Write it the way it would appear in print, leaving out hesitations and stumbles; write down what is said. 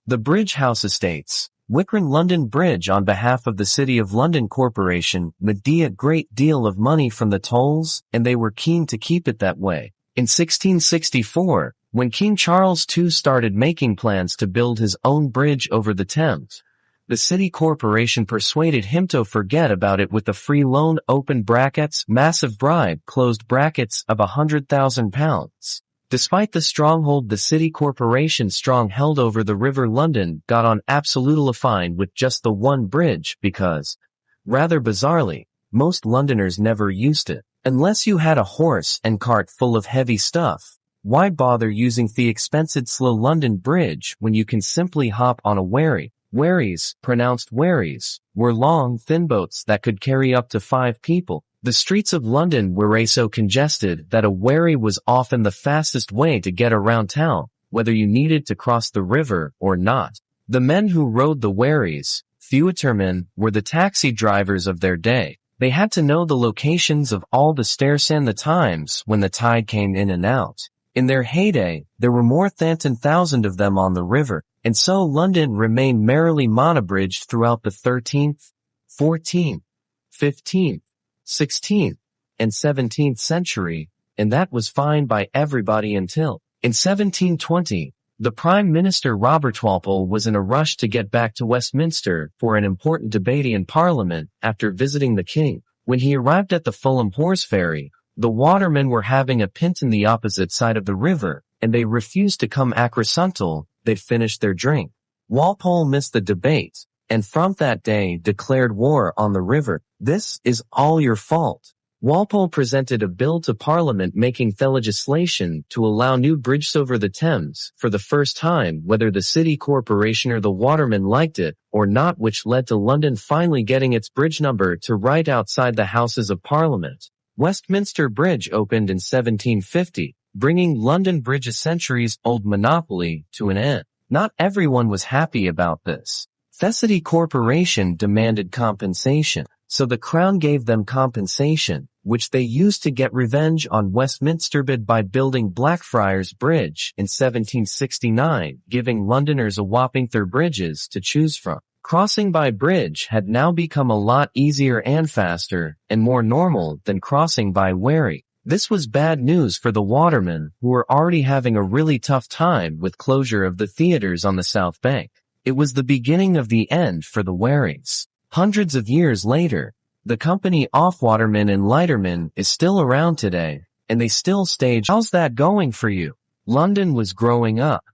The Bridge House Estates. Wickren London Bridge on behalf of the City of London Corporation made a great deal of money from the tolls, and they were keen to keep it that way. In 1664, when King Charles II started making plans to build his own bridge over the Thames, the city corporation persuaded him to forget about it with a free loan open brackets massive bribe closed brackets of £100,000. Despite the stronghold the city corporation strong held over the River London got on absolutely fine with just the one bridge because, rather bizarrely, most Londoners never used it. Unless you had a horse and cart full of heavy stuff, why bother using the expensive slow London Bridge when you can simply hop on a wherry? Wherries, pronounced wherries, were long, thin boats that could carry up to 5 people. The streets of London were so congested that a wherry was often the fastest way to get around town, whether you needed to cross the river or not. The men who rode the wherries, feuilletermen, were the taxi drivers of their day. They had to know the locations of all the stairs and the times when the tide came in and out. In their heyday, there were more than 10,000 of them on the river, and so London remained merrily monobridged throughout the 13th, 14th, 15th, 16th, and 17th century, and that was fine by everybody until, in 1720, the Prime Minister Robert Walpole was in a rush to get back to Westminster for an important debate in Parliament after visiting the King. When he arrived at the Fulham Horse Ferry, the watermen were having a pint in the opposite side of the river, and they refused to come across until they'd finished their drink. Walpole missed the debate, and from that day declared war on the river. This is all your fault. Walpole presented a bill to Parliament making the legislation to allow new bridges over the Thames for the first time whether the city corporation or the watermen liked it or not, which led to London finally getting its bridge number to right outside the Houses of Parliament. Westminster Bridge opened in 1750, bringing London Bridge's centuries-old monopoly to an end. Not everyone was happy about this. The city corporation demanded compensation, so the Crown gave them compensation, which they used to get revenge on Westminster by building Blackfriars Bridge in 1769, giving Londoners a whopping 3 bridges to choose from. Crossing by bridge had now become a lot easier and faster, and more normal than crossing by wherry. This was bad news for the watermen, who were already having a really tough time with closure of the theaters on the South Bank. It was the beginning of the end for the wherries. Hundreds of years later, the company of watermen and lightermen is still around today, and they still stage. How's that going for you? London was growing up.